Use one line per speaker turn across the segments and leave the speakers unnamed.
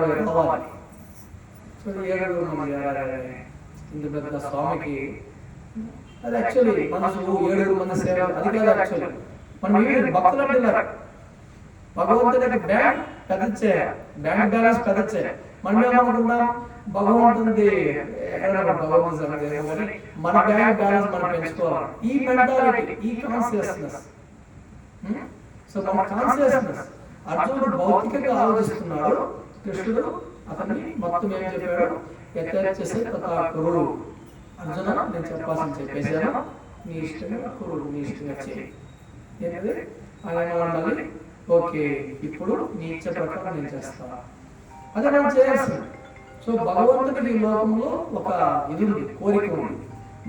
రావాలి. సో 7 మంది ఇంత పెద్ద స్వామికి అది యాక్చువల్లీ మనసు 7 మంది సేవ అది కాదు. యాక్చువల్లీ మనం భక్తులు అంటున్నారు భగవంతుడికి బ్యాంక్ పెద్దచ్చే, బ్యాంక్ బ్యాలెన్స్ పెద్దచ్చే. మనం ఏమనుకుంటాం భగవంతుడి మన బ్యాంక్ బ్యాలెన్స్ మనం పెంచుకోవాలి. ఈ మెంటాలిటీ, ఈ కాన్షియస్నెస్. సో మన కాన్షియస్నెస్ అర్జునుడు భౌతికంగా ఆలోచిస్తున్నాడు. కృష్ణుడు అతన్ని మొత్తం ఏం చెప్పాడు, యథేచ్ఛసి తథా కురు. అర్జున నేను చెప్పాల్సింది చెప్పేశాను, నీ ఇష్టంగా కురు, నీ ఇష్టంగా చేయి. ఏంటది ఆయన ఉండాలి. ఓకే, ఇప్పుడు నీ ఇచ్చ ప్రకారం నేను చేస్తాను. అదే మనం చేయాల్సింది. సో భగవంతుడికి ఈ లోకంలో ఒక ఇది ఉంది, కోరిక ఉంది.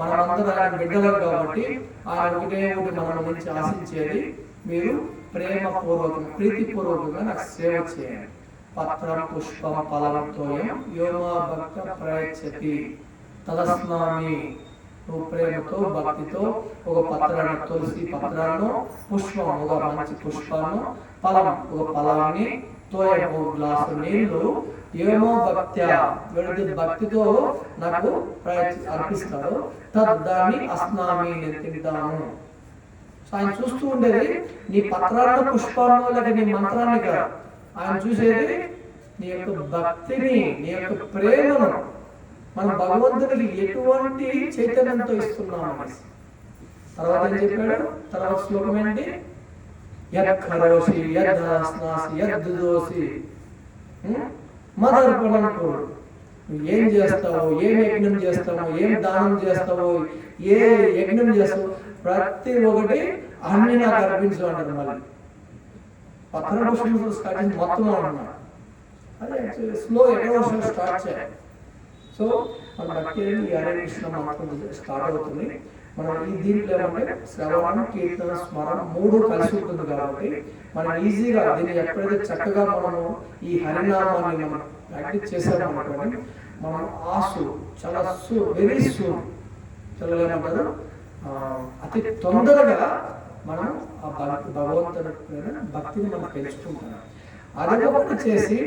మనమందరం ఆయన బిడ్డలు కాబట్టి ఆయన ఒకటే మన నుంచి ఆశించేది, మీరు ప్రేమపూర్వకంగా ప్రీతిపూర్వకంగా నాకు సేవ చేయండి. పత్రం పుష్పం ఫలం తోయం యోమా భక్త ప్రయచ్చతి తదస్నామి. నువ్వు ప్రేమతో భక్తితో ఒక పత్రాన్ని, తులసి పత్రాన్ని, పుష్పం ఒక మంచి పుష్పాన్ని, ఫలం ఒక ఫలాన్ని, తోయం ఒక గ్లాసు నీళ్లు, ఏమో భక్త్యా వీడి భక్తితో నాకు అర్పిస్తాడు. తద్దాన్ని అస్నామి నేను తింటాను. ఆయన చూస్తూ ఉండేది నీ పత్రాలను, పుష్పాలను, లేక నీ మంత్రాన్ని కాదు. ఆయన చూసేది నీ యొక్క భక్తిని, నీ యొక్క ప్రేమను. మనం భగవంతుడికి ఎటువంటి చైతన్యంతో ఇస్తున్నాం. తర్వాత ఏం చెప్పాడు, తర్వాత శ్లోకం ఏంటి, యత్కరోషి యద్దాస్నాసి యద్దోసి మదర్పణం కోడు. నువ్వు ఏం చేస్తావో, ఏం యజ్ఞం చేస్తావో, ఏం దానం చేస్తావో, ఏ యజ్ఞం చేస్తావో ప్రతి ఒక్కటి అన్ని నాకు అర్పించు అంటారు. మళ్ళీ పత్ర పుష్పం స్టార్ట్ మొత్తం అంటున్నాడు. అదే స్లో ఎక్కడో స్టార్ట్ చేయాలి. సో మన భక్తి ఈ హరే కృష్ణ మంత్రం స్టార్ట్ అవుతుంది. మనం ఈ దీంట్లో ఏమంటే శ్రవణం, కీర్తన, స్మరణ 3 కలిసి ఉంటుంది కాబట్టి మనం ఈజీగా దీన్ని ఎప్పుడైతే చక్కగా మనము ఈ హరినామాన్ని మనం ప్రాక్టీస్ చేసామనుకోండి, మనం చాలా వెరీ సూన్ ఏమంటారు అతి తొందరగా మనం ఆ భగవంతుడి భక్తిని మనం పెంచుకుంటాం. అదొకటి చేసి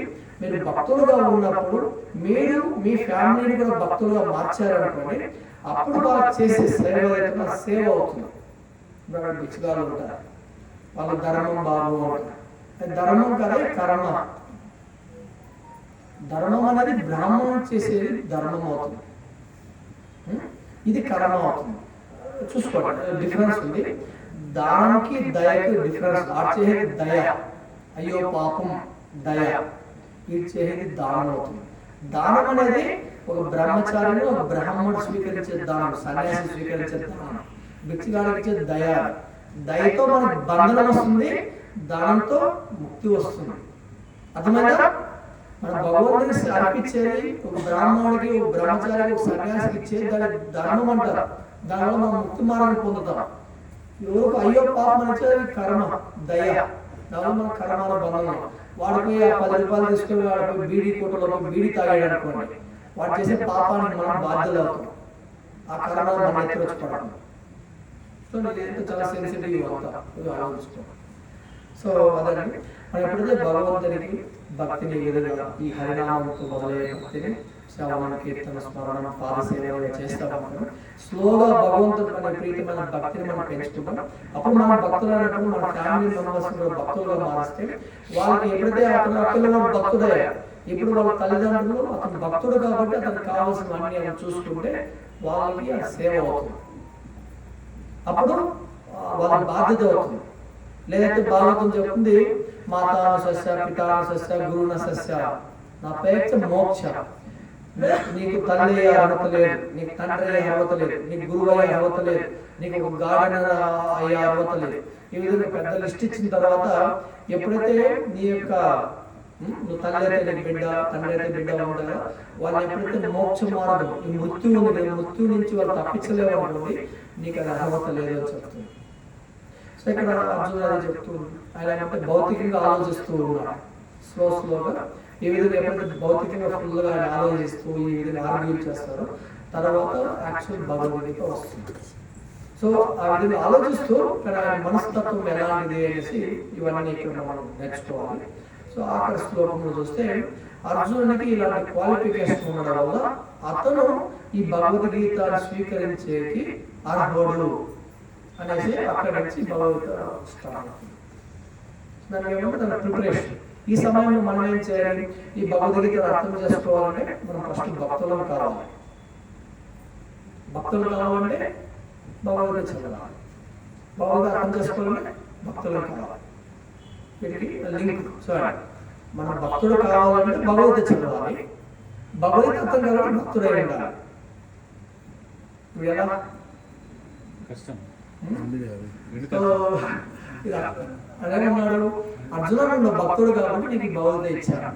మీరు భక్తులుగా ఉన్నప్పుడు మీరు మీ ఫ్యామిలీని కూడా భక్తులుగా మార్చారనుకోండి, అప్పుడు వాళ్ళు చేసే సేవ సేవ అవుతుంది. బిచ్చగాళ్ళు ఉంటారు, వాళ్ళ ధర్మం బాబు అంటారు. ధర్మం కదా కర్మ. ధర్మం అనేది బ్రాహ్మణం చేసేది ధర్మం అవుతుంది, ఇది కర్మ అవుతుంది. చూసుకోండి డిఫరెన్స్ ఉంది. దానానికి దయకి డిఫరెన్స్. ఆచేది దయ, అయ్యో పాపం దయ. ఇది చేసేది దానం అవుతుంది. దానం అనేది ఒక బ్రహ్మచారిని, ఒక బ్రాహ్మణుడు స్వీకరించే దానం, సన్యాసి స్వీకరించే దానం. బిచ్చగాడికి ఇచ్చే దయ. దయతో మనకు బంధనం వస్తుంది, దానంతో ముక్తి వస్తుంది. అర్థమైందా? మన భగవంతుని అర్పించేది ఒక బ్రాహ్మణుడికి, ఒక బ్రహ్మచారికి, ఒక సన్యాసికి ఇచ్చేది దాని ధర్మం అంటారు. దానివల్ల మనం ముక్తి మార్గాన్ని పొందుతాం. ఎవరికి అయ్యో పాపం వచ్చేది కర్మ, దయ. దానివల్ల మన కర్మలో బంధనం. వాడికి 10 రూపాయలు తీసుకుని వాడికి బీడీ కొట్టలో బీడీ తాగాడు అనుకోండి, వాడు చేసే పాపానికి మనం బాధ్యత అవుతాం. ఆ కర్మలో మనం ఎత్తులు వచ్చి పడతాం. సో నేను చాలా సెన్సిటివ్ అవుతా ఆలోచిస్తాం. సో అదండి మనం ఎప్పుడైతే భగవంతునికి భక్తిని విధంగా ఈ హరినామంతో మొదలయ్యే భక్తిని శ్రవణ, కీర్తన, స్మరణ, పాదసేవ చేస్తాం. స్లోగా భగవంతుడు అనే ప్రీతమైన భక్తిని మనం పెంచుకుంటాం. అప్పుడు మన భక్తులు అన్నప్పుడు మన ఫ్యామిలీ మెంబర్స్ భక్తులుగా మారిస్తే వాళ్ళకి ఎప్పుడైతే అతను భక్తుడయ్యారు, ఇప్పుడు వాళ్ళ తల్లిదండ్రులు అతను భక్తుడు కాబట్టి అతనికి కావాల్సినవన్నీ ఆయన చూసుకుంటే వాళ్ళకి ఆ సేవ అవుతుంది. అప్పుడు వాళ్ళ బాధ్యత అవుతుంది. లేదంటే భాగవతం చెప్తుంది, మాతాను సస్య, పితాను సస్య, గురువున సస్య, నా పేక్ష మోక్ష. నీకు తల్లి అర్హత లేదు, నీకు తండ్రి అయ్యే అర్హత లేదు, నీకు గురువు అయ్యే అర్హత లేదు, నీకు ఒక గార్డెనర్ అయ్యే అర్హత లేదు. ఈ విధంగా పెద్ద లిస్ట్ ఇచ్చిన తర్వాత ఎప్పుడైతే నీ యొక్క నువ్వు తల్లి అయితే నీకు బిడ్డ, తండ్రి అయితే బిడ్డ ఉంటారో వాళ్ళు ఎప్పుడైతే మోక్ష మార్గం, ఈ మృత్యు ఉంది, మృత్యు నుంచి వాళ్ళు తప్పించలేవు అనుకోండి, నీకు అది అర్హత లేదు అని చెప్తుంది. సో ఇక్కడ అర్జునుడు అది చెప్తూ ఆయన అంటే భౌతికంగా ఆలోచిస్తూ ఉన్నాడు. స్లోగా ఈ విధంగా ఎప్పుడైతే భౌతికంగా ఫుల్గా ఆయన ఆలోచిస్తూ ఈ విధంగా ఆర్గ్యూ చేస్తారో తర్వాత యాక్చువల్ భగవద్గీత వస్తుంది. సో ఆ విధంగా ఆలోచిస్తూ ఇక్కడ ఆయన మనస్తత్వం ఎలాంటిది అనేసి ఇవన్నీ ఇక్కడ మనం నేర్చుకోవాలి. సో ఆఖరి శ్లోకంలో చూస్తే అర్జునునికి ఇలాంటి క్వాలిఫికేషన్ ఉండడం వల్ల అతను ఈ భగవద్గీత స్వీకరించేకి అర్హుడు అనేసి అక్కడి నుంచి భగవద్గీత స్టార్ట్ అవుతుంది. దానికి ఏమంటే దాని ప్రిపరేషన్. ఈ సమయంలో మనం ఏం చేయాలి? ఈ భగవద్గీత అర్థం చేసుకోవాలంటే మనం ఫస్ట్ భక్తులను కావాలి. భక్తులు కావాలంటే భగవద్గీత చదవాలి. భగవద్గీత అర్థం చేసుకోవాలంటే భక్తులు కావాలి. వీటికి లింక్. సరే, మన భక్తుడు కావాలంటే భగవద్గీత చదవాలి. భగవద్గీత అర్థం కావాలంటే భక్తుడై ఉండాలి. ఎలా కష్టం. అలాగే ఉన్నాడు అర్జునుడు భక్తుడు కాబట్టి నీకు భగవద్గీత ఇచ్చారు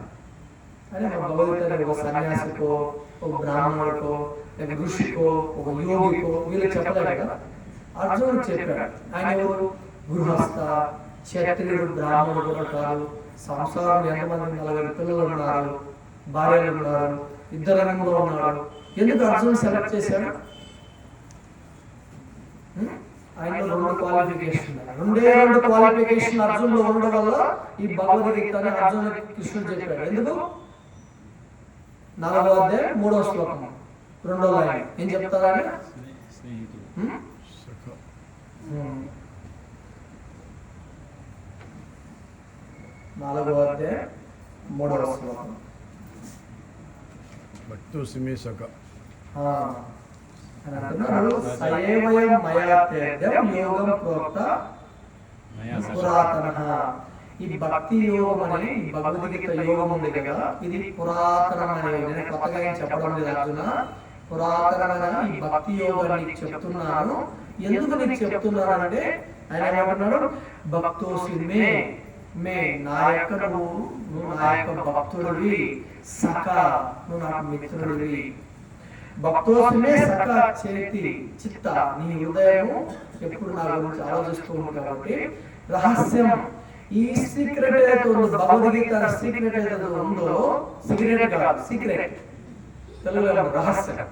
అని. భగవద్గీత ఒక సన్యాసికో, ఒక బ్రాహ్మణుడికో, లేక ఋషికో, ఒక యోగికో వీళ్ళు చెప్పలేదు కదా, అర్జునుడు చెప్పాడు. ఆయన ఎవరు? గృహస్థ, క్షత్రియుడు, బ్రాహ్మణుడు కూడా కాదు. సంసారం ఎంతమంది 40 పిల్లలు ఉన్నారు, భార్యలు ఉన్నారు, 2 రంగంలో ఉన్నాడు. ఎందుకు అర్జునుడు సెలెక్ట్ చేశాడు? ఆయనలో 2 క్వాలిఫికేషన్, 2 క్వాలిఫికేషన్ అర్జునుడు ఉండడం వల్ల ఈ భగవద్గీతని అర్జునుడికి కృష్ణుడు చెప్పాడు. ఎందుకు? 4వ అధ్యాయం 3వ శ్లోకం 2వ లైన్ ఏం చెప్తారని? 4వ అధ్యాయం 3వ శ్లోకం.
భక్తు సిమే సఖ
పురాతన. ఈ భక్తి యోగం అనే ఈ భగవద్గీత యోగం ఉంది కదా, ఇది పురాతనమైన, నేను కొత్తగా ఏం చెప్పడం లేదు అర్జున. పురాతనమైన ఈ భక్తి యోగాన్ని చెప్తున్నాను. ఎందుకు నీకు చెప్తున్నానంటే ఆయన ఏమంటున్నాడు? భక్తోసి మే మే, నా యొక్క నువ్వు నా యొక్క భక్తుడివి, సఖ నువ్వు నాకు మిత్రుడివి. భక్తోస్మే సఖ చేతి చిత్త, నీ హృదయము ఎప్పుడు నా గురించి ఆలోచిస్తూ ఉంది కాబట్టి రహస్యం, ఈ సీక్రెట్ ఏదైతే ఉందో, భగవద్గీత సీక్రెట్ ఏదైతే ఉందో, సీక్రెట్ కాదు, సీక్రెట్ తెలుగులో రహస్యం.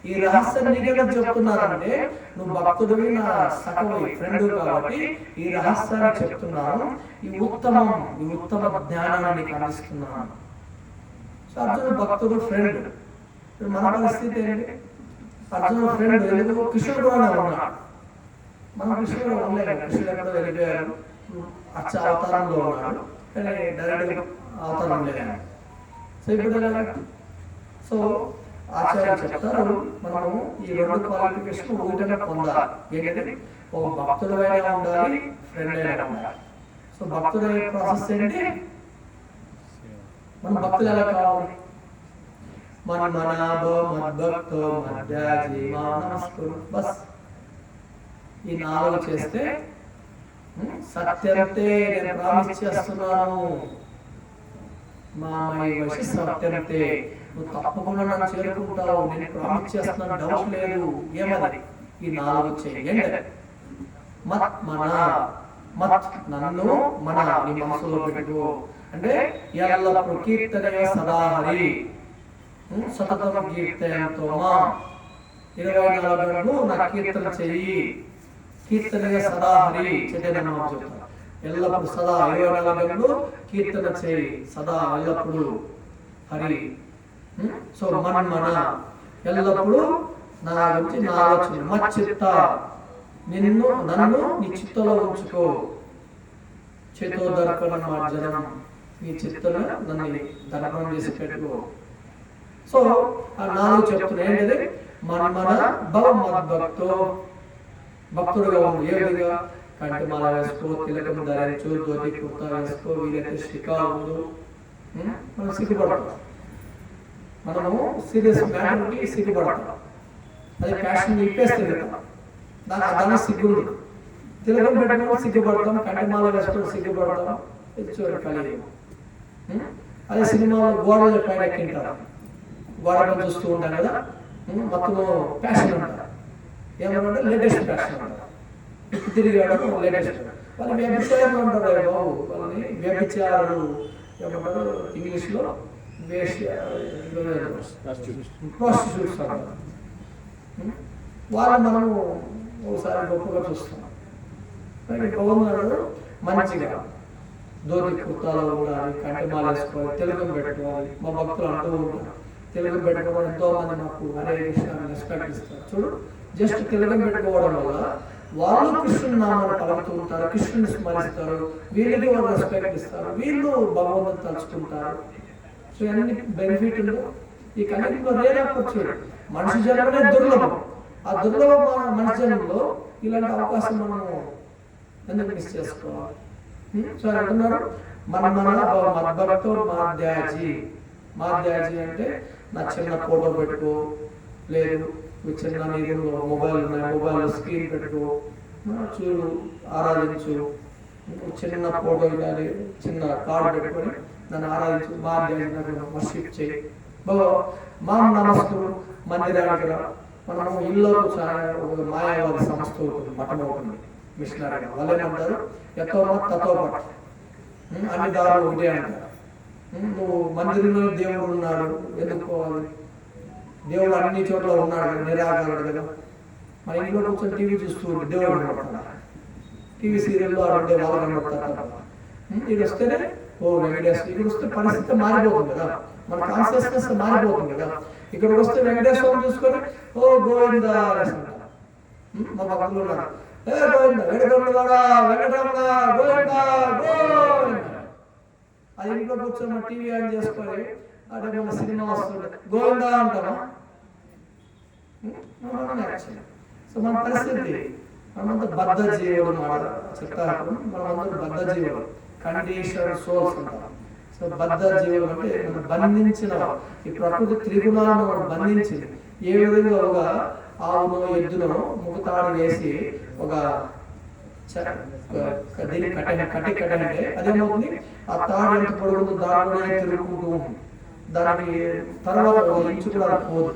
ఈ రహస్యం నీకేగా చెప్తున్నానంటే నువ్వు భక్తుడివి, నా సఖవి, ఫ్రెండ్ కాబట్టి ఈ రహస్యాన్ని చెప్తున్నాను. ఈ ఉత్తమ జ్ఞానాన్ని నీకు అందిస్తున్నాను. సో అర్జునుడు భక్తుడు, ఫ్రెండ్. మన పరిస్థితి ఏంటి? అర్జునుడు ఫ్రెండ్ ఎందుకు? కృష్ణుడు కూడా ఉన్నాడు. మనం కృష్ణుడు ఉండలేదు. కృష్ణుడు ఎక్కడో వెళ్ళిపోయారు, అచ్చ అవతారంలో ఉన్నాడు, కానీ డైరెక్ట్ అవతారం లేదు. సో ఇప్పుడు సో ఆచార్యులు చెప్తారు, మనము ఈ 2 క్వాలిఫికేషన్ ఒకటిగా పొందాలి. ఏంటంటే ఒక భక్తుడైనా ఉండాలి, ఫ్రెండ్ అయినా ఉండాలి. సో భక్తుడైన ప్రాసెస్ ఏంటి? మన భక్తులు ఎలా కావాలి? మన్మనాభో మద్భక్తో మధ్యాజీ నమస్కరు, బస్ ఈ 4 చేస్తే సత్యంతే, నేను ప్రామిస్ చేస్తున్నాను, మామై వశి సత్యంతే, నువ్వు తప్పకుండా నన్ను చేరుకుంటావు, నేను ప్రామిస్ చేస్తున్నాను, డౌట్ లేదు. ఏమది? ఈ 4 చేయండి. మత్ మన, మత్ నన్ను, మన నీ మనసులో పెట్టు. అంటే ఎల్లప్పుడు కీర్తనయ సదాహరి, సతతం కీర్తయంతో మా, 24 గంటలు నా కీర్తన చెయ్యి. కీర్తనగా సదాహరి చైతన్యం చెప్తారు. ఎల్లప్పుడు సదా 24 గంటలు కీర్తన చేయి, సదా ఎల్లప్పుడు హరి. సో మన ఎల్లప్పుడు నా గురించి నా ఆలోచన, మచ్చిత్త నన్ను నీ చిత్తలో ఉంచుకో. చేతో దర్పణ మార్జనం, నీ చిత్తను నన్ను దర్పణం చేసి పెట్టుకో. సో ఆ 4 చెప్తున్నా. ఏంటది? మన భవ మద్భక్తో, భక్తుడుగా ఉండు. ఏ విధంగా? కంటి మాల వేసుకో, తిలకం ధరించు, జ్యోతి కుర్తా వేసుకో, వీలైతే శిఖా ఉండు. మనం సిగ్గుపడతాం, మనము సీరియస్ మ్యాటర్కి సిగ్గుపడతాం. అది ఫ్యాషన్ ఇప్పేస్తుంది కదా, దాన్ని సిగ్గుంది. తిలకం పెట్టడం సిగ్గుపడతాం, కంటి మాల వేసుకోవడం సిగ్గుపడతాం. ఇది చూడండి కలిగి. అదే సినిమాలో గోడల పైన ఎక్కింటారు, గోడ చూస్తూ ఉంటాం కదా, మొత్తం ఫ్యాషన్ అంటారు. ఏమన్నా లేటెస్ట్ ఫ్యాషన్ అంటారు. ఇప్పుడు తిరిగాడు లేటెస్ట్. వాళ్ళు వ్యభిచారులు అంటారు బాబు, వాళ్ళని వ్యభిచారులు ఏమంటారు ఇంగ్లీష్లో? ప్రాస్టిట్యూట్స్ అంటారు. వాళ్ళు మనము ఒకసారి గొప్పగా చూస్తున్నాం. బాగున్నాడు మంచిగా ధోతి కుర్తాలో ఉండాలి, కంటిమాల వేసుకోవాలి, తెలుగు పెట్టుకోవాలి. మా భక్తులు అంటూ ఉంటారు తెలుగు పెట్టుకోవడం ఎంతో మంది మాకు హరే కృష్ణ రెస్పెక్ట్ ఇస్తారు. చూడు, జస్ట్ తెలుగు పెట్టుకోవడం వల్ల వాళ్ళు కృష్ణుని నామాన్ని పలుకుతూ ఉంటారు, కృష్ణుని స్మరిస్తారు, వీళ్ళకి వాళ్ళు రెస్పెక్ట్ ఇస్తారు, వీళ్ళు భగవంతుని తలుచుకుంటారు. సో అన్ని బెనిఫిట్ ఉందో ఈ కన్నిటిలో రేర్ ఆపర్చునిటీ. మనిషి జన్మనే దుర్లభం. ఆ దుర్లభ మనిషి జన్మలో ఇలాంటి అవకాశం మనము ఎందుకు మిస్ చేసుకోవాలి? సో అంటున్నారు మద్భక్తో మాధ్యాజీ. మాధ్యాజీ అంటే నా చిన్న ఫోటో పెట్టుకో, లేదు చిన్న నీరు మొబైల్ ఉన్నాయి, మొబైల్ స్క్రీన్ పెట్టుకో, చూడు ఆరాధించు, చిన్న ఫోటో కానీ చిన్న కార్డు పెట్టుకొని నన్ను ఆరాధించు, మాధ్యాజీ వర్షిప్ చేయి. మా నమస్కు మందిరానికి మనము ఇల్లు ఒక మాయావాది సంస్థ ఉంటుంది, మఠం అవుతుంది, మిషనరీ వాళ్ళు ఏమంటారు ఎతో తతో పట్టు, అన్ని దారులు ఒకటే అంటారు. నువ్వు మందిరంలో దేవుడు ఉన్నాడు ఎందుకు పోవాలి? దేవుడు అన్ని చోట్ల ఉన్నాడు కదా, నిరాకారుడు కదా. మన ఇంట్లో కూర్చొని టీవీ చూస్తూ దేవుడు కనబడుతున్నారు, టీవీ సీరియల్లో ఉండే వాళ్ళు కనబడతారు. ఇది వస్తేనే ఓ వెంకటేశ్వర, ఇక్కడ వస్తే పరిస్థితి మారిపోతుంది కదా, మన కాన్షియస్నెస్ మారిపోతుంది కదా. ఇక్కడ వస్తే వెంకటేశ్వరం చూసుకొని ఓ గోవింద అంటారు. మా భక్తులు ఉన్నారు, ఏ గోవింద వెంకటరమణ వెంకటరమణ గోవింద గోవింద. అది ఇంట్లో కూర్చొని టీవీ ఆన్ చేసుకొని అదే మన సినిమా వస్తుంటే గోవింద అంటామా? సో మన పరిస్థితి మనమంతా బద్ధ జీవులు మాట చెప్తారు. మనమంతా బద్ధ జీవులు, కండిషన్ సోల్స్ అంటారు. సో బద్ధ జీవులు అంటే మనం బంధించిన ఈ ప్రకృతి త్రిగుణాలను మనం బంధించింది. ఏ విధంగా ఒక ఆవును ఎద్దును ముఖతాడు వేసి ఒక దీన్ని కట్టంటే అదేమవుతుంది, ఆ తాడు ఎంత పొడుగు దానిలోనే తిరుగుకుంటూ ఉంటుంది, దానికి తర్వాత ఇంచు కూడా పోదు.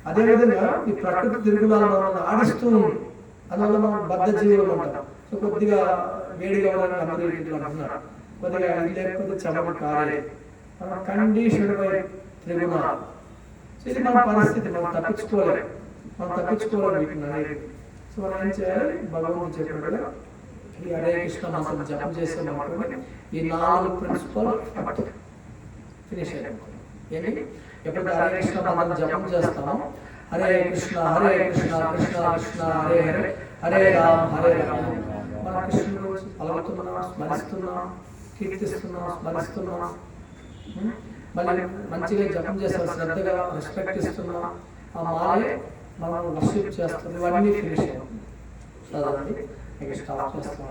అదేవిధంగా ఈ ప్రకృతి తిరుగులాలను మనం ఆడిస్తూ ఉంది, అందువల్ల మనం బద్ధ జీవులు అంటాం. సో కొద్దిగా వేడిగా ఉండడానికి అందరూ ఇట్లా అంటున్నారు, కొద్దిగా లేకపోతే చెమట కాలే, మన కండిషన్ బై త్రిగుణాలు. సో ఇది మన పరిస్థితి, మనం తప్పించుకోలేము వీటిని అనేది. సో మనం ఏం చేయాలి? భగవంతుడు చెప్పినట్టుగా ఈ హరే కృష్ణ మంత్రం జపం చేసే మాత్రమే ఈ 4 ప్రిన్సిపల్ ఫినిష్ అయిపోతుంది. ఏంటి? ఎప్పుడైతే హరే కృష్ణ మంత్రం జపం చేస్తామో హరే కృష్ణ కృష్ణ కృష్ణ హరే హరే హరే రామ్ మన కృష్ణుడు గురించి పలుకుతున్నాం, స్మరిస్తున్నాం, కీర్తిస్తున్నాం, స్మరిస్తున్నాం, మళ్ళీ మంచిగా జపం చేస్తాం, శ్రద్ధగా రెస్పెక్ట్ ఇస్తున్నాం, ఆ మాలే మనం వర్షిప్ చేస్తాం. ఇవన్నీ ఫినిష్ అవుతుంది. చదవండి, స్టాప్ చేస్తాం.